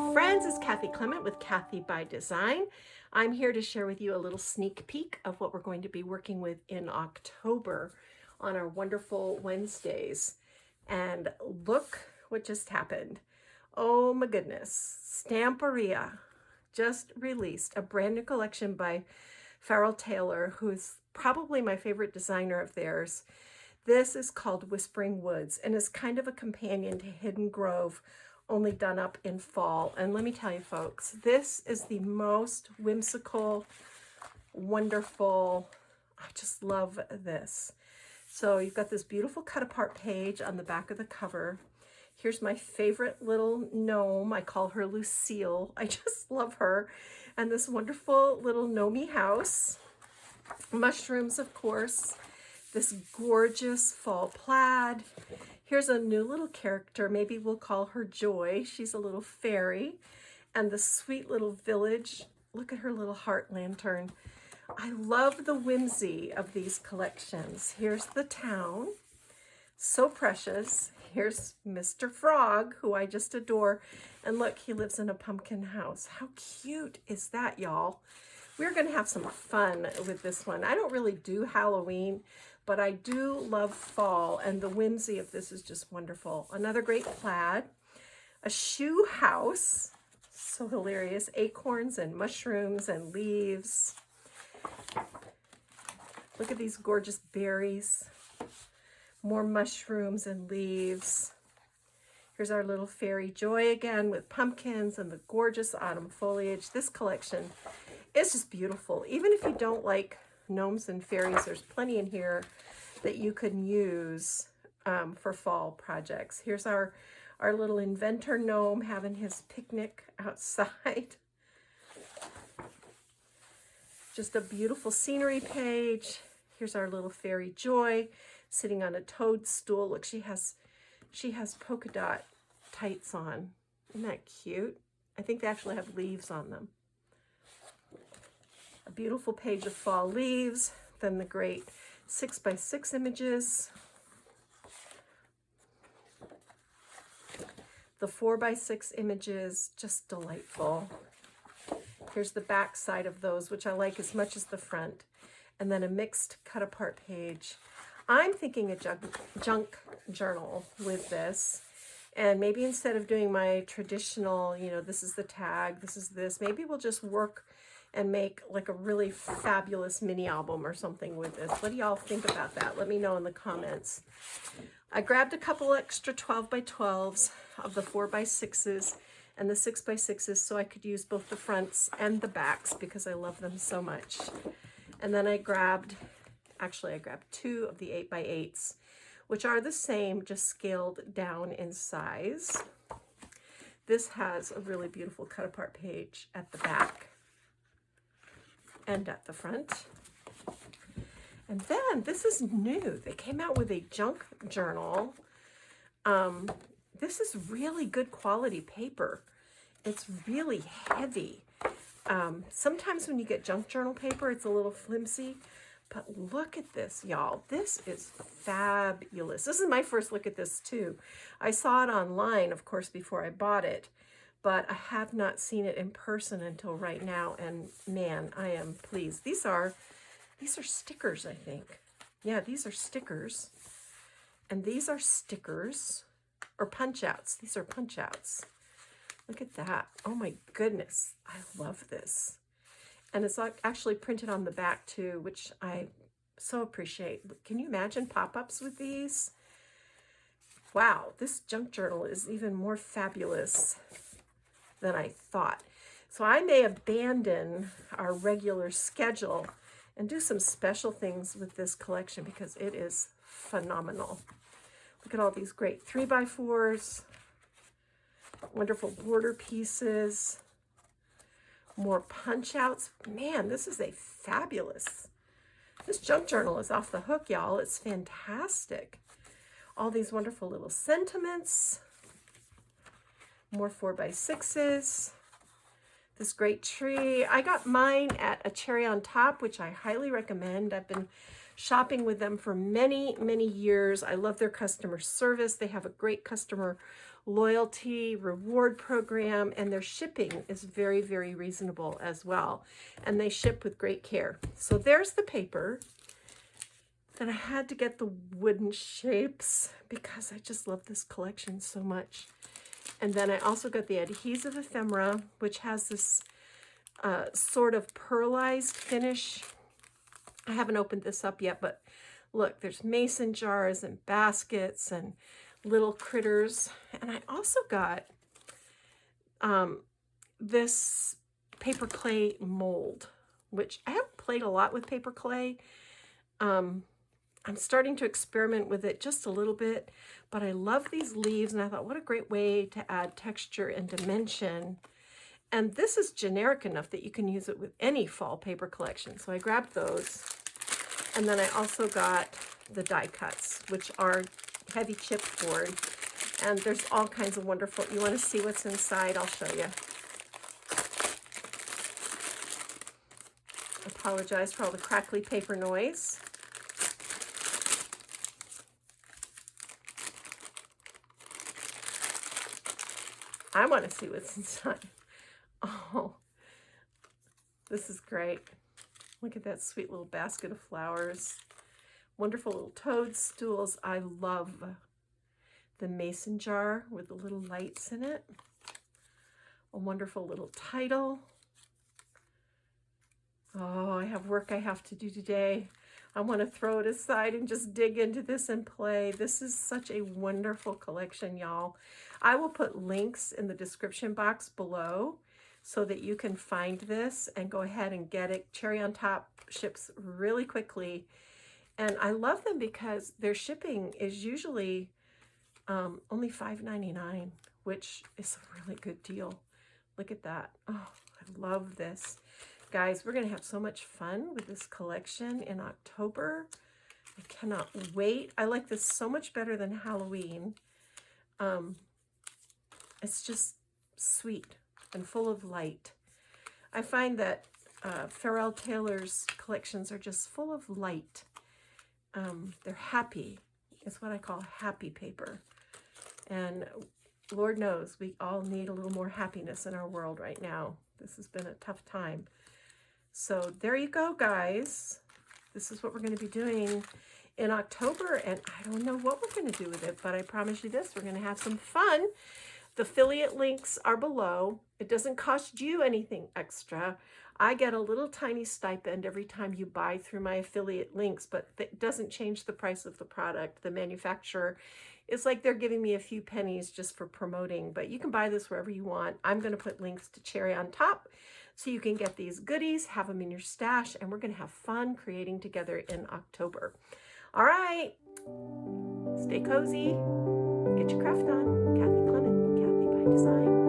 Hello friends, it's Kathy Clement with Kathy by Design. I'm here to share with you a little sneak peek of what we're going to be working with in October on our wonderful Wednesdays. And look what just happened. Oh my goodness, Stamperia just released a brand new collection by Farrell Taylor, who's probably my favorite designer of theirs. This is called Whispering Woods and is kind of a companion to Hidden Grove, only done up in fall. And let me tell you folks, this is the most whimsical, wonderful, I just love this. So you've got this beautiful cut apart page on the back of the cover. Here's my favorite little gnome. I call her Lucille. I just love her. And this wonderful little gnomey house. Mushrooms, of course. This gorgeous fall plaid. Here's a new little character. Maybe we'll call her Joy. She's a little fairy. And the sweet little village. Look at her little heart lantern. I love the whimsy of these collections. Here's the town. So precious. Here's Mr. Frog, who I just adore. And look, he lives in a pumpkin house. How cute is that, y'all? We're going to have some fun with this one. I don't really do Halloween, but I do love fall, and the whimsy of this is just wonderful. Another great plaid. A shoe house. So hilarious. Acorns and mushrooms and leaves. Look at these gorgeous berries. More mushrooms and leaves. Here's our little fairy Joy again with pumpkins and the gorgeous autumn foliage. This collection is just beautiful. Even if you don't like gnomes and fairies, there's plenty in here that you can use for fall projects. Here's our little inventor gnome having his picnic outside. Just a beautiful scenery page. Here's our little fairy Joy sitting on a toadstool. Look, she has polka dot tights on. Isn't that cute? I think they actually have leaves on them. A beautiful page of fall leaves, then the great 6x6 images, the 4x6 images, just delightful. Here's the back side of those, which I like as much as the front, and then a mixed cut apart page. I'm thinking a junk journal with this, and maybe instead of doing my traditional, this is the tag, this is this, maybe we'll just work and make like a really fabulous mini album or something with this. What do y'all think about that? Let me know in the comments. I grabbed a couple extra 12x12s of the 4x6s and the 6x6s so I could use both the fronts and the backs because I love them so much. And then I grabbed two of the 8x8s, which are the same, just scaled down in size. This has a really beautiful cut apart page at the back and at the front. And then this is new. They came out with a junk journal. This is really good quality paper. It's really heavy. Sometimes when you get junk journal paper, it's a little flimsy, but look at this, y'all. This is fabulous. This is my first look at this too. I saw it online, of course, before I bought it, but I have not seen it in person until right now, and man, I am pleased. These are stickers, I think. Yeah, these are stickers, and these are stickers, or punch outs. These are punch outs. Look at that. Oh my goodness, I love this. And it's actually printed on the back too, which I so appreciate. Can you imagine pop-ups with these? Wow, this junk journal is even more fabulous than I thought. So I may abandon our regular schedule and do some special things with this collection because it is phenomenal. Look at all these great 3x4s, wonderful border pieces, more punch outs. Man, this is a fabulous. This junk journal is off the hook, y'all. It's fantastic. All these wonderful little sentiments, more 4x6s, this great tree. I got mine at a Cherry on Top, which I highly recommend. I've been shopping with them for many, many years. I love their customer service. They have a great customer loyalty reward program, and their shipping is very, very reasonable as well. And they ship with great care. So there's the paper. Then I had to get the wooden shapes because I just love this collection so much. And then I also got the Adhesive Ephemera, which has this sort of pearlized finish. I haven't opened this up yet, but look, there's mason jars and baskets and little critters. And I also got this paper clay mold, which I haven't played a lot with paper clay. I'm starting to experiment with it just a little bit, but I love these leaves, and I thought, what a great way to add texture and dimension. And this is generic enough that you can use it with any fall paper collection. So I grabbed those. And then I also got the die cuts, which are heavy chipboard. And there's all kinds of wonderful, you want to see what's inside? I'll show you. Apologize for all the crackly paper noise. I want to see what's inside. Oh, this is great. Look at that sweet little basket of flowers. Wonderful little toadstools. I love the mason jar with the little lights in it. A wonderful little title. Oh, I have work I have to do today. I want to throw it aside and just dig into this and play. This is such a wonderful collection, y'all. I will put links in the description box below so that you can find this and go ahead and get it. Cherry on Top ships really quickly. And I love them because their shipping is usually only $5.99, which is a really good deal. Look at that. Oh, I love this. Guys, we're going to have so much fun with this collection in October. I cannot wait. I like this so much better than Halloween. It's just sweet and full of light. I find that Farrell Taylor's collections are just full of light. They're happy. It's what I call happy paper. And Lord knows we all need a little more happiness in our world right now. This has been a tough time. So there you go, guys. This is what we're going to be doing in October, and I don't know what we're going to do with it, but I promise you this, we're going to have some fun. The affiliate links are below. It doesn't cost you anything extra. I get a little tiny stipend every time you buy through my affiliate links, but it doesn't change the price of the product. The manufacturer, it's like they're giving me a few pennies just for promoting, but you can buy this wherever you want. I'm going to put links to Cherry on Top so you can get these goodies, have them in your stash, and we're going to have fun creating together in October. All right, stay cozy, get your craft on. Kathy Clement, Kathy by Design.